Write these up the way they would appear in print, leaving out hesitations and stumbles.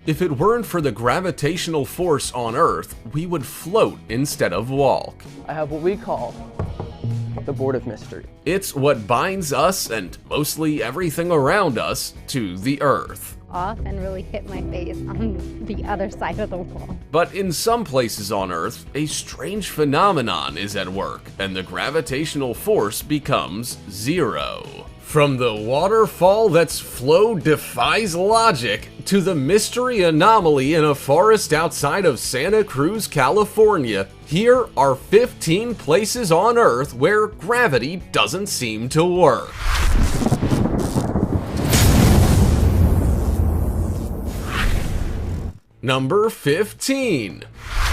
If it weren't for the gravitational force on Earth, we would float instead of walk. I have what we call the Board of Mystery. It's what binds us and mostly everything around us to the Earth. Off and really hit my face on the other side of the wall. But in some places on Earth, a strange phenomenon is at work, and the gravitational force becomes zero. From the waterfall that's flow defies logic, to the mystery anomaly in a forest outside of Santa Cruz, California, here are 15 places on Earth where gravity doesn't seem to work. Number 15.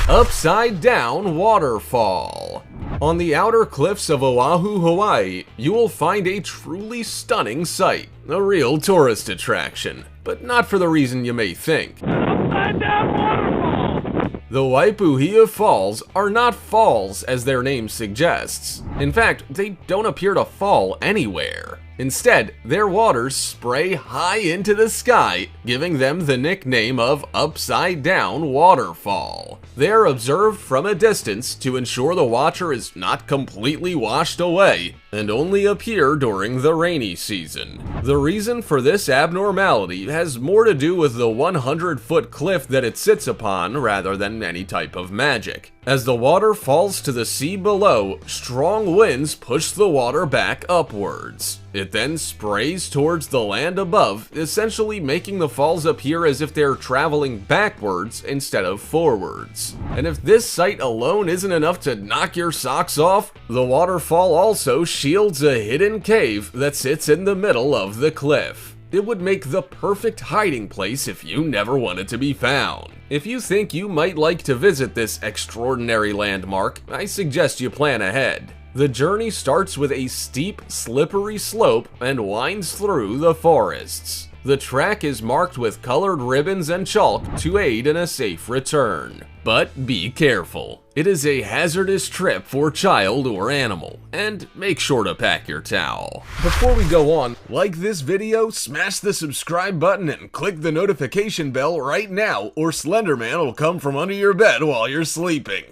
Upside Down Waterfall. On the outer cliffs of Oahu, Hawaii, you will find a truly stunning sight, a real tourist attraction, but not for the reason you may think. Upside Down Waterfall! The Waipuhia Falls are not falls as their name suggests. In fact, they don't appear to fall anywhere. Instead, their waters spray high into the sky, giving them the nickname of Upside Down Waterfall. They are observed from a distance to ensure the watcher is not completely washed away, and only appear during the rainy season. The reason for this abnormality has more to do with the 100-foot cliff that it sits upon rather than any type of magic. As the water falls to the sea below, strong winds push the water back upwards. It then sprays towards the land above, essentially making the falls appear as if they're traveling backwards instead of forwards. And if this sight alone isn't enough to knock your socks off, the waterfall also shields a hidden cave that sits in the middle of the cliff. It would make the perfect hiding place if you never wanted to be found. If you think you might like to visit this extraordinary landmark, I suggest you plan ahead. The journey starts with a steep, slippery slope and winds through the forests. The track is marked with colored ribbons and chalk to aid in a safe return. But be careful. It is a hazardous trip for child or animal, and make sure to pack your towel. Before we go on, like this video, smash the subscribe button and click the notification bell right now, or Slenderman will come from under your bed while you're sleeping.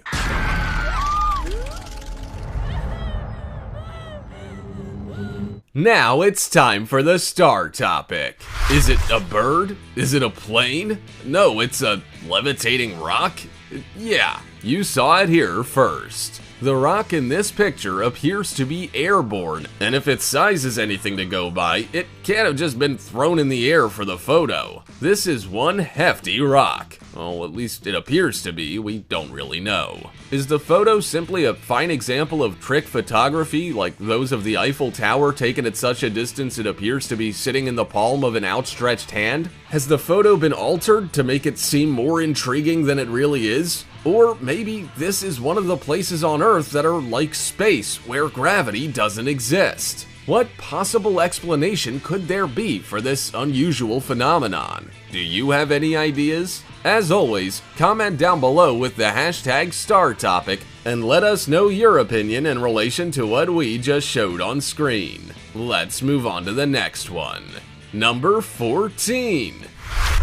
Now it's time for the star topic. Is it a bird? Is it a plane? No, it's a levitating rock? Yeah, you saw it here first. The rock in this picture appears to be airborne, and if its size is anything to go by, it can't have just been thrown in the air for the photo. This is one hefty rock. Well, at least it appears to be, we don't really know. Is the photo simply a fine example of trick photography, like those of the Eiffel Tower taken at such a distance it appears to be sitting in the palm of an outstretched hand? Has the photo been altered to make it seem more intriguing than it really is? Or maybe this is one of the places on Earth that are like space, where gravity doesn't exist. What possible explanation could there be for this unusual phenomenon? Do you have any ideas? As always, comment down below with the hashtag StarTopic and let us know your opinion in relation to what we just showed on screen. Let's move on to the next one. Number 14.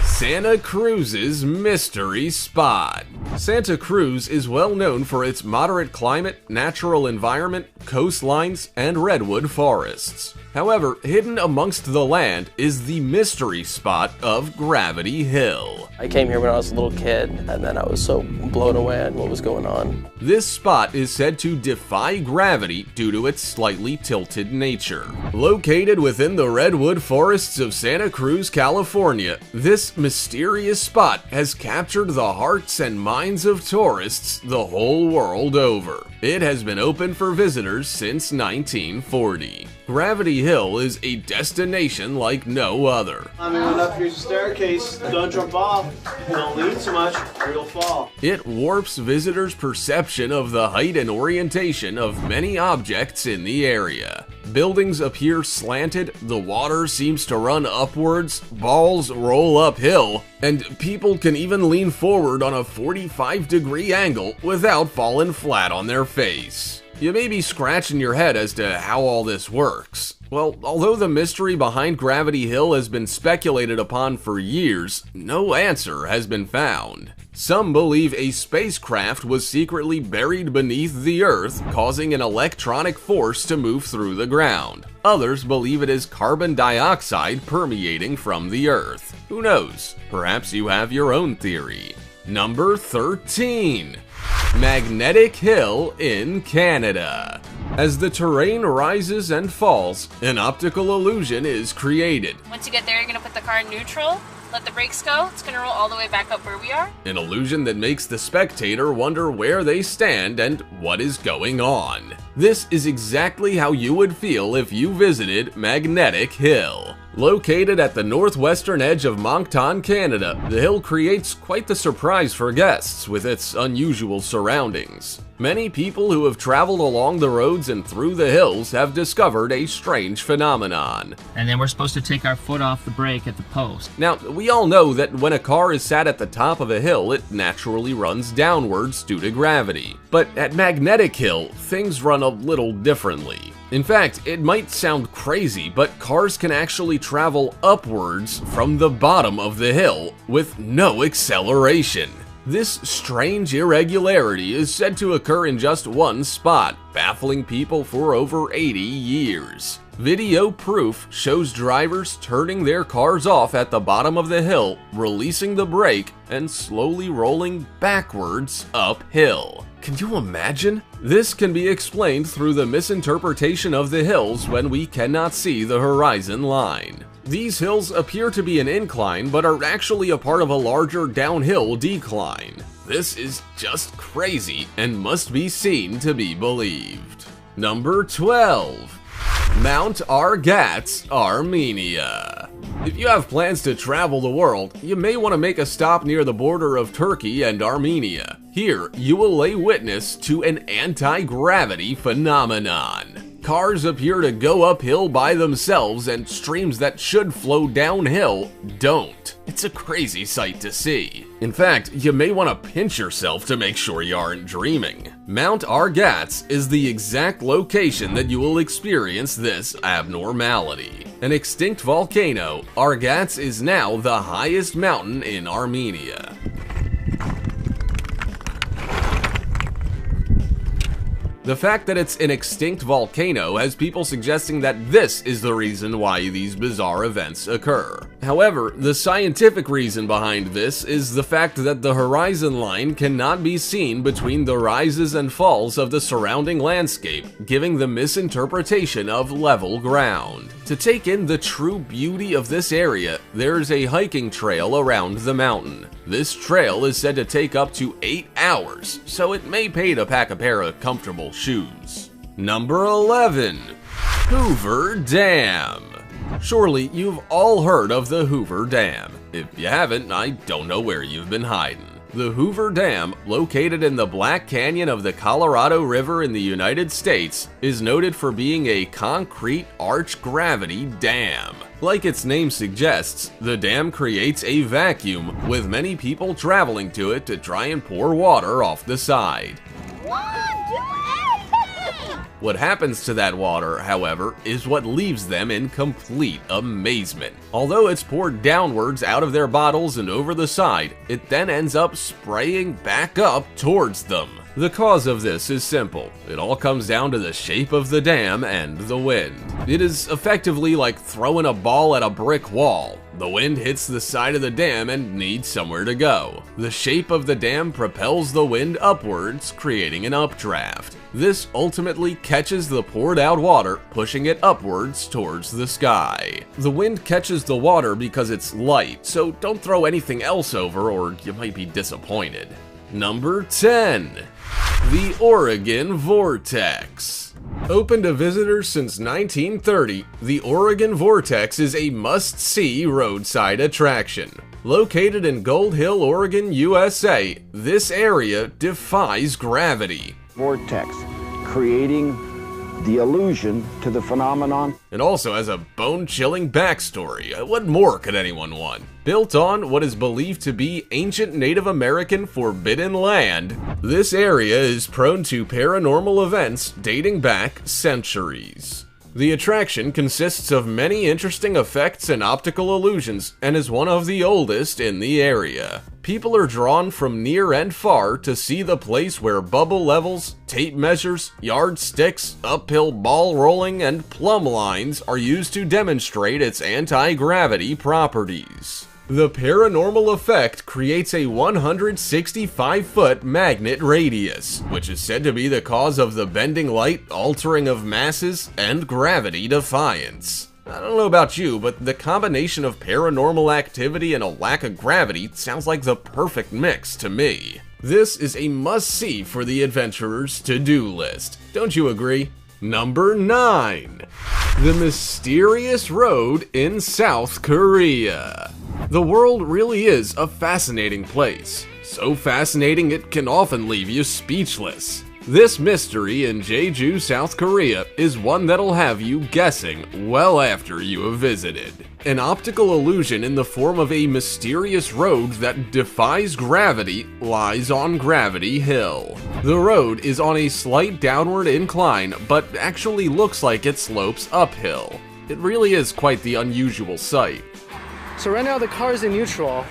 Santa Cruz's Mystery Spot. Santa Cruz is well known for its moderate climate, natural environment, coastlines, and redwood forests. However, hidden amongst the land is the mystery spot of Gravity Hill. I came here when I was a little kid, and then I was so blown away at what was going on. This spot is said to defy gravity due to its slightly tilted nature. Located within the redwood forests of Santa Cruz, California, this mysterious spot has captured the hearts and minds of tourists the whole world over. It has been open for visitors since 1940. Gravity Hill is a destination like no other. Up here's a staircase. Don't jump off. Don't lean too much or you'll fall. It warps visitors' perception of the height and orientation of many objects in the area. Buildings appear slanted, the water seems to run upwards, balls roll uphill, and people can even lean forward on a 45-degree angle without falling flat on their face. You may be scratching your head as to how all this works. Well, although the mystery behind Gravity Hill has been speculated upon for years, no answer has been found. Some believe a spacecraft was secretly buried beneath the Earth, causing an electronic force to move through the ground. Others believe it is carbon dioxide permeating from the Earth. Who knows? Perhaps you have your own theory. Number 13. Magnetic Hill in Canada. As the terrain rises and falls, an optical illusion is created. Once you get there, you're gonna put the car in neutral, let the brakes go, it's gonna roll all the way back up where we are. An illusion that makes the spectator wonder where they stand and what is going on. This is exactly how you would feel if you visited Magnetic Hill. Located at the northwestern edge of Moncton, Canada, the hill creates quite the surprise for guests with its unusual surroundings. Many people who have traveled along the roads and through the hills have discovered a strange phenomenon. And then we're supposed to take our foot off the brake at the post. Now, we all know that when a car is sat at the top of a hill, it naturally runs downwards due to gravity. But at Magnetic Hill, things run a little differently. In fact, it might sound crazy, but cars can actually travel upwards from the bottom of the hill with no acceleration. This strange irregularity is said to occur in just one spot, baffling people for over 80 years. Video proof shows drivers turning their cars off at the bottom of the hill, releasing the brake, and slowly rolling backwards uphill. Can you imagine? This can be explained through the misinterpretation of the hills when we cannot see the horizon line. These hills appear to be an incline, but are actually a part of a larger downhill decline. This is just crazy and must be seen to be believed. Number 12. Mount Argats, Armenia. If you have plans to travel the world, you may want to make a stop near the border of Turkey and Armenia. Here, you will lay witness to an anti-gravity phenomenon. Cars appear to go uphill by themselves, and streams that should flow downhill don't. It's a crazy sight to see. In fact, you may want to pinch yourself to make sure you aren't dreaming. Mount Argats is the exact location that you will experience this abnormality. An extinct volcano, Argats is now the highest mountain in Armenia. The fact that it's an extinct volcano has people suggesting that this is the reason why these bizarre events occur. However, the scientific reason behind this is the fact that the horizon line cannot be seen between the rises and falls of the surrounding landscape, giving the misinterpretation of level ground. To take in the true beauty of this area, there is a hiking trail around the mountain. This trail is said to take up to 8 hours, so it may pay to pack a pair of comfortable shoes. Number 11. Hoover Dam. Surely you've all heard of the Hoover Dam. If you haven't, I don't know where you've been hiding. The Hoover Dam, located in the Black Canyon of the Colorado River in the United States, is noted for being a concrete arch gravity dam. Like its name suggests, the dam creates a vacuum, with many people traveling to it to try and pour water off the side. What happens to that water, however, is what leaves them in complete amazement. Although it's poured downwards out of their bottles and over the side, it then ends up spraying back up towards them. The cause of this is simple. It all comes down to the shape of the dam and the wind. It is effectively like throwing a ball at a brick wall. The wind hits the side of the dam and needs somewhere to go. The shape of the dam propels the wind upwards, creating an updraft. This ultimately catches the poured out water, pushing it upwards towards the sky. The wind catches the water because it's light, so don't throw anything else over or you might be disappointed. Number 10. The Oregon Vortex. Open to visitors since 1930, the Oregon Vortex is a must-see roadside attraction. Located in Gold Hill, Oregon, USA, this area defies gravity. Vortex, creating the allusion to the phenomenon. And also has a bone-chilling backstory. What more could anyone want? Built on what is believed to be ancient Native American forbidden land, this area is prone to paranormal events dating back centuries. The attraction consists of many interesting effects and optical illusions, and is one of the oldest in the area. People are drawn from near and far to see the place where bubble levels, tape measures, yardsticks, uphill ball rolling, and plumb lines are used to demonstrate its anti-gravity properties. The paranormal effect creates a 165-foot magnet radius, which is said to be the cause of the bending light, altering of masses, and gravity defiance. I don't know about you, but the combination of paranormal activity and a lack of gravity sounds like the perfect mix to me. This is a must-see for the adventurer's to-do list. Don't you agree? Number 9. The Mysterious Road in South Korea. The world really is a fascinating place. So fascinating it can often leave you speechless. This mystery in Jeju, South Korea is one that'll have you guessing well after you have visited. An optical illusion in the form of a mysterious road that defies gravity lies on Gravity Hill. The road is on a slight downward incline, but actually looks like it slopes uphill. It really is quite the unusual sight. So right now the car's in neutral.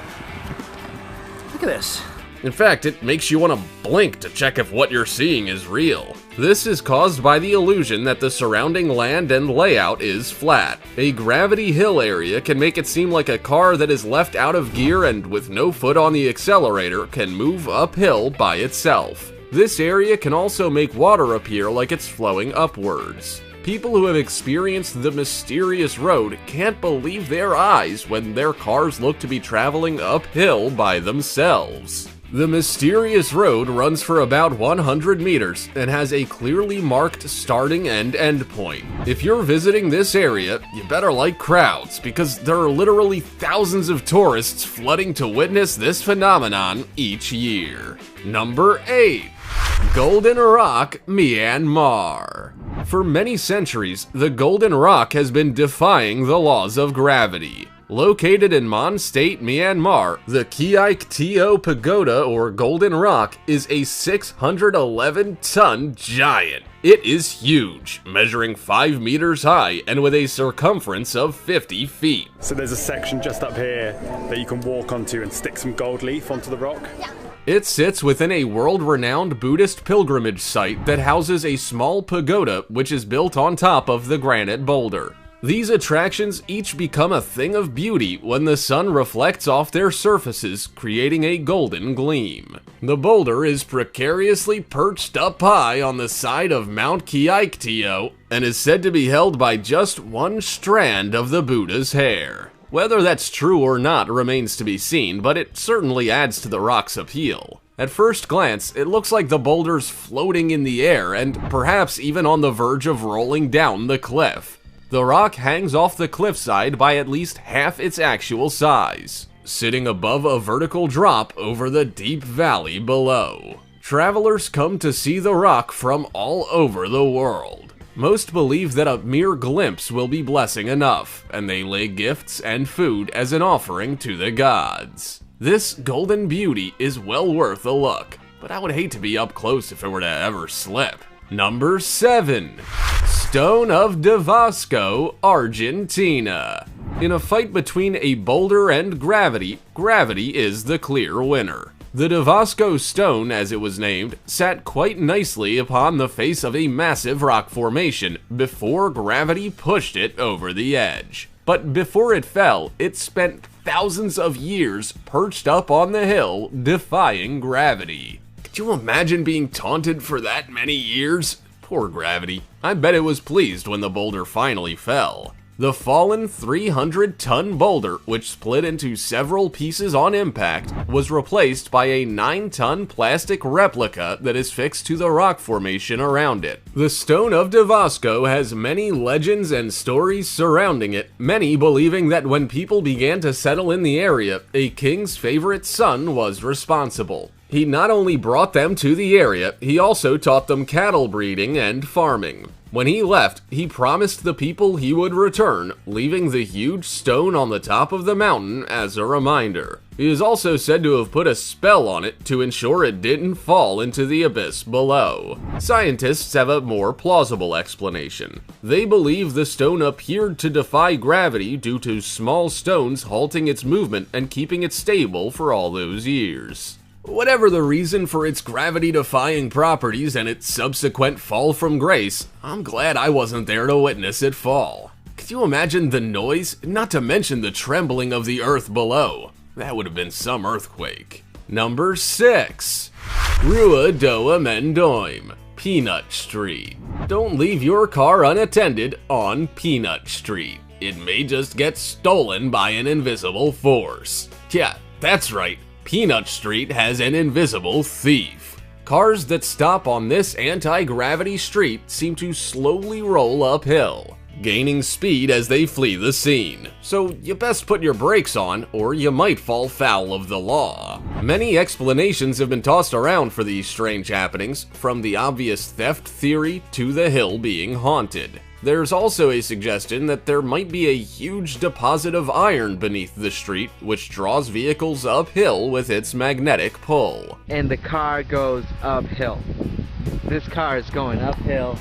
Look at this. In fact, it makes you want to blink to check if what you're seeing is real. This is caused by the illusion that the surrounding land and layout is flat. A Gravity Hill area can make it seem like a car that is left out of gear and with no foot on the accelerator can move uphill by itself. This area can also make water appear like it's flowing upwards. People who have experienced the mysterious road can't believe their eyes when their cars look to be traveling uphill by themselves. The mysterious road runs for about 100 meters and has a clearly marked starting and end point. If you're visiting this area, you better like crowds because there are literally thousands of tourists flooding to witness this phenomenon each year. Number 8. Golden Rock, Myanmar. For many centuries, the Golden Rock has been defying the laws of gravity. Located in Mon State, Myanmar, the Kiaik Teo Pagoda, or Golden Rock, is a 611-ton giant. It is huge, measuring 5 meters high and with a circumference of 50 feet. So there's a section just up here that you can walk onto and stick some gold leaf onto the rock? Yeah. It sits within a world-renowned Buddhist pilgrimage site that houses a small pagoda which is built on top of the granite boulder. These attractions each become a thing of beauty when the sun reflects off their surfaces, creating a golden gleam. The boulder is precariously perched up high on the side of Mount Kiaik Teo and is said to be held by just one strand of the Buddha's hair. Whether that's true or not remains to be seen, but it certainly adds to the rock's appeal. At first glance, it looks like the boulder's floating in the air and perhaps even on the verge of rolling down the cliff. The rock hangs off the cliffside by at least half its actual size, sitting above a vertical drop over the deep valley below. Travelers come to see the rock from all over the world. Most believe that a mere glimpse will be blessing enough, and they lay gifts and food as an offering to the gods. This golden beauty is well worth a look, but I would hate to be up close if it were to ever slip. Number 7. Stone of Devasco, Argentina. In a fight between a boulder and gravity, gravity is the clear winner. The Devasco stone, as it was named, sat quite nicely upon the face of a massive rock formation before gravity pushed it over the edge. But before it fell, it spent thousands of years perched up on the hill, defying gravity. Could you imagine being taunted for that many years? Poor gravity. I bet it was pleased when the boulder finally fell. The fallen 300-ton boulder, which split into several pieces on impact, was replaced by a 9-ton plastic replica that is fixed to the rock formation around it. The Stone of Devasco has many legends and stories surrounding it, many believing that when people began to settle in the area, a king's favorite son was responsible. He not only brought them to the area, he also taught them cattle breeding and farming. When he left, he promised the people he would return, leaving the huge stone on the top of the mountain as a reminder. He is also said to have put a spell on it to ensure it didn't fall into the abyss below. Scientists have a more plausible explanation. They believe the stone appeared to defy gravity due to small stones halting its movement and keeping it stable for all those years. Whatever the reason for its gravity-defying properties and its subsequent fall from grace, I'm glad I wasn't there to witness it fall. Could you imagine the noise, not to mention the trembling of the earth below? That would have been some earthquake. Number 6. Rua do Amendoim, Peanut Street. Don't leave your car unattended on Peanut Street. It may just get stolen by an invisible force. Yeah, that's right. Peanut Street has an invisible thief. Cars that stop on this anti-gravity street seem to slowly roll uphill, gaining speed as they flee the scene. So you best put your brakes on, or you might fall foul of the law. Many explanations have been tossed around for these strange happenings, from the obvious theft theory to the hill being haunted. There's also a suggestion that there might be a huge deposit of iron beneath the street, which draws vehicles uphill with its magnetic pull. And the car goes uphill. This car is going uphill.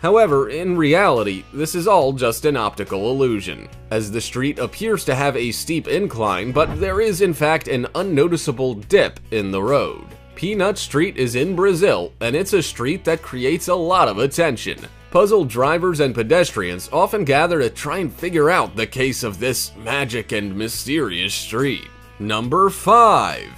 However, in reality, this is all just an optical illusion, as the street appears to have a steep incline, but there is in fact an unnoticeable dip in the road. Peanut Street is in Brazil, and it's a street that creates a lot of attention. Puzzled drivers and pedestrians often gather to try and figure out the case of this magic and mysterious street. Number 5.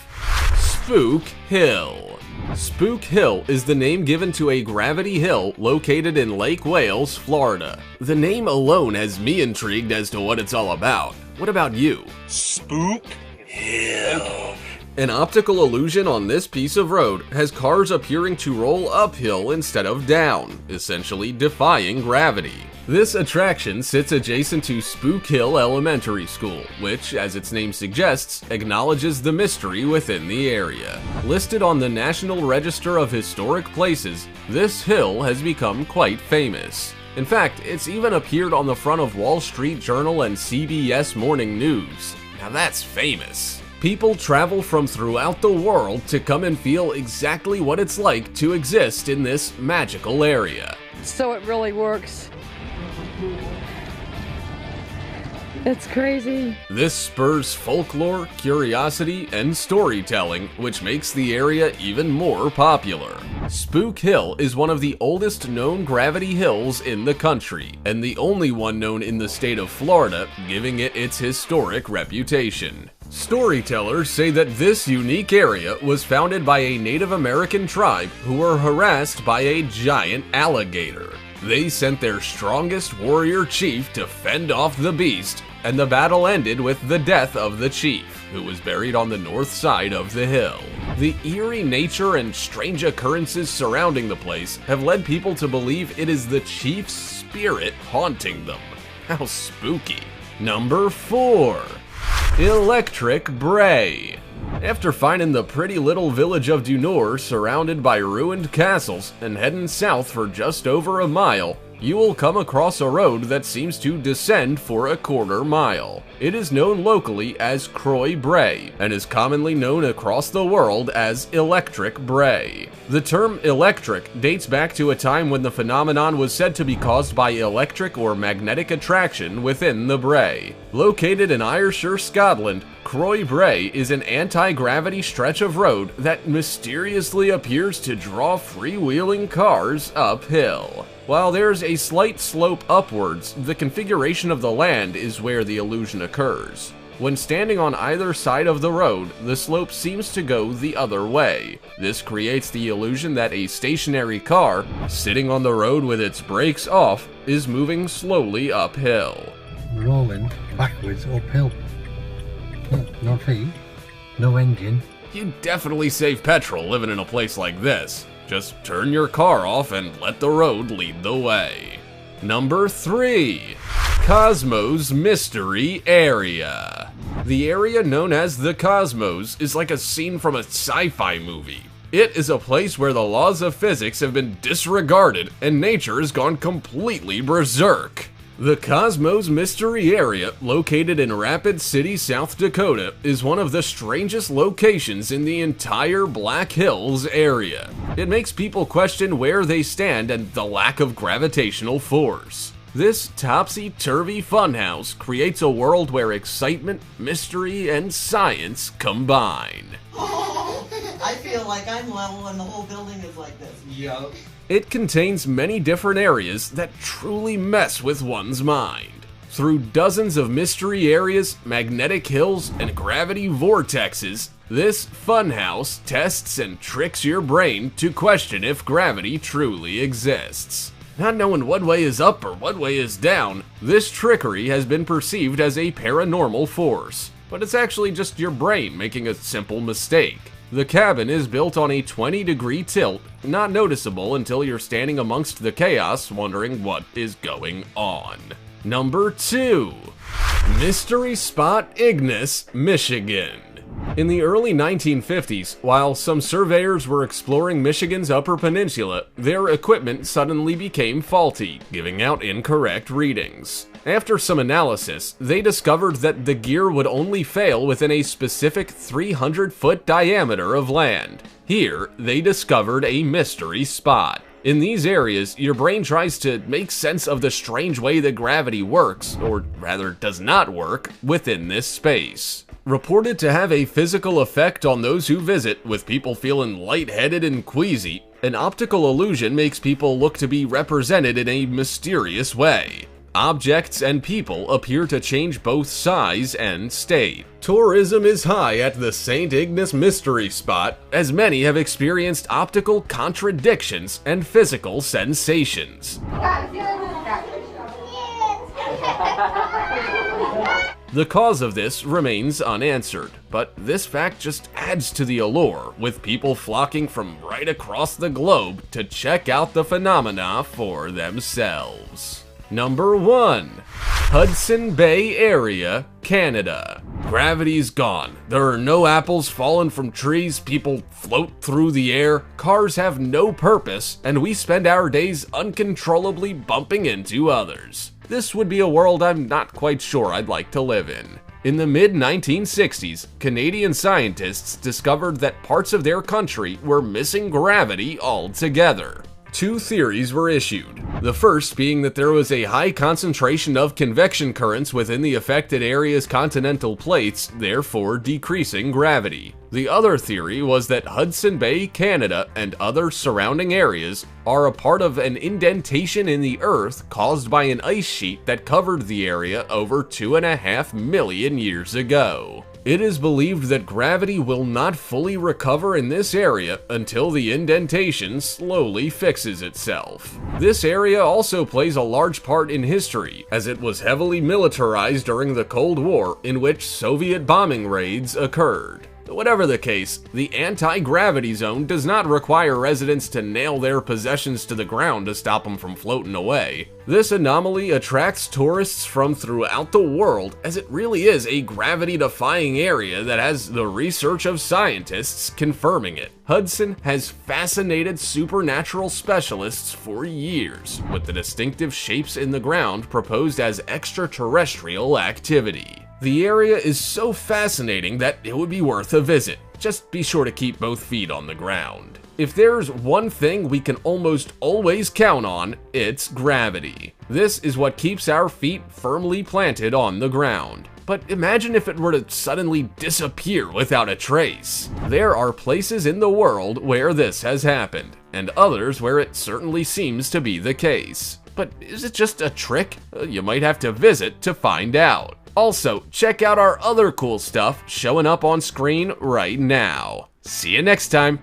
Spook Hill. Spook Hill is the name given to a gravity hill located in Lake Wales, Florida. The name alone has me intrigued as to what it's all about. What about you? Spook Hill. An optical illusion on this piece of road has cars appearing to roll uphill instead of down, essentially defying gravity. This attraction sits adjacent to Spook Hill Elementary School, which, as its name suggests, acknowledges the mystery within the area. Listed on the National Register of Historic Places, this hill has become quite famous. In fact, it's even appeared on the front of Wall Street Journal and CBS Morning News. Now that's famous. People travel from throughout the world to come and feel exactly what it's like to exist in this magical area. So it really works. It's crazy. This spurs folklore, curiosity, and storytelling, which makes the area even more popular. Spook Hill is one of the oldest known gravity hills in the country, and the only one known in the state of Florida, giving it its historic reputation. Storytellers say that this unique area was founded by a Native American tribe who were harassed by a giant alligator. They sent their strongest warrior chief to fend off the beast, and the battle ended with the death of the chief, who was buried on the north side of the hill. The eerie nature and strange occurrences surrounding the place have led people to believe it is the chief's spirit haunting them. How spooky. Number 4. Electric Bray. After finding the pretty little village of Du Nord surrounded by ruined castles and heading south for just over a mile, you will come across a road that seems to descend for a quarter mile. It is known locally as Croix Bray and is commonly known across the world as Electric Bray. The term electric dates back to a time when the phenomenon was said to be caused by electric or magnetic attraction within the Bray. Located in Ayrshire, Scotland, Croix Bray is an anti-gravity stretch of road that mysteriously appears to draw freewheeling cars uphill. While there's a slight slope upwards, the configuration of the land is where the illusion occurs. When standing on either side of the road, the slope seems to go the other way. This creates the illusion that a stationary car, sitting on the road with its brakes off, is moving slowly uphill. Rolling backwards uphill. No feet, no engine. You definitely save petrol living in a place like this. Just turn your car off and let the road lead the way. Number 3. Cosmos Mystery Area. The area known as the Cosmos is like a scene from a sci-fi movie. It is a place where the laws of physics have been disregarded and nature has gone completely berserk. The Cosmos Mystery Area, located in Rapid City, South Dakota, is one of the strangest locations in the entire Black Hills area. It makes people question where they stand and the lack of gravitational force. This topsy-turvy funhouse creates a world where excitement, mystery, and science combine. I feel like I'm level and the whole building is like this. Yup. It contains many different areas that truly mess with one's mind. Through dozens of mystery areas, magnetic hills, and gravity vortexes, this funhouse tests and tricks your brain to question if gravity truly exists. Not knowing what way is up or what way is down, this trickery has been perceived as a paranormal force, but it's actually just your brain making a simple mistake. The cabin is built on a 20-degree tilt, not noticeable until you're standing amongst the chaos wondering what is going on. Number 2. Mystery Spot Ignis, Michigan. In the early 1950s, while some surveyors were exploring Michigan's Upper Peninsula, their equipment suddenly became faulty, giving out incorrect readings. After some analysis, they discovered that the gear would only fail within a specific 300-foot diameter of land. Here, they discovered a mystery spot. In these areas, your brain tries to make sense of the strange way that gravity works, or rather does not work, within this space. Reported to have a physical effect on those who visit, with people feeling lightheaded and queasy, an optical illusion makes people look to be represented in a mysterious way. Objects and people appear to change both size and state. Tourism is high at the St. Ignis Mystery Spot, as many have experienced optical contradictions and physical sensations. The cause of this remains unanswered, but this fact just adds to the allure, with people flocking from right across the globe to check out the phenomena for themselves. Number 1. Hudson Bay Area, Canada. Gravity's gone. There are no apples falling from trees, people float through the air, cars have no purpose, and we spend our days uncontrollably bumping into others. This would be a world I'm not quite sure I'd like to live in. In the mid-1960s, Canadian scientists discovered that parts of their country were missing gravity altogether. 2 theories were issued. The first being that there was a high concentration of convection currents within the affected area's continental plates, therefore decreasing gravity. The other theory was that Hudson Bay, Canada, and other surrounding areas are a part of an indentation in the Earth caused by an ice sheet that covered the area over 2.5 million years ago. It is believed that gravity will not fully recover in this area until the indentation slowly fixes itself. This area also plays a large part in history, as it was heavily militarized during the Cold War, in which Soviet bombing raids occurred. Whatever the case, the anti-gravity zone does not require residents to nail their possessions to the ground to stop them from floating away. This anomaly attracts tourists from throughout the world, as it really is a gravity-defying area that has the research of scientists confirming it. Hudson has fascinated supernatural specialists for years, with the distinctive shapes in the ground proposed as extraterrestrial activity. The area is so fascinating that it would be worth a visit. Just be sure to keep both feet on the ground. If there's one thing we can almost always count on, it's gravity. This is what keeps our feet firmly planted on the ground. But imagine if it were to suddenly disappear without a trace. There are places in the world where this has happened, and others where it certainly seems to be the case. But is it just a trick? You might have to visit to find out. Also, check out our other cool stuff showing up on screen right now. See you next time.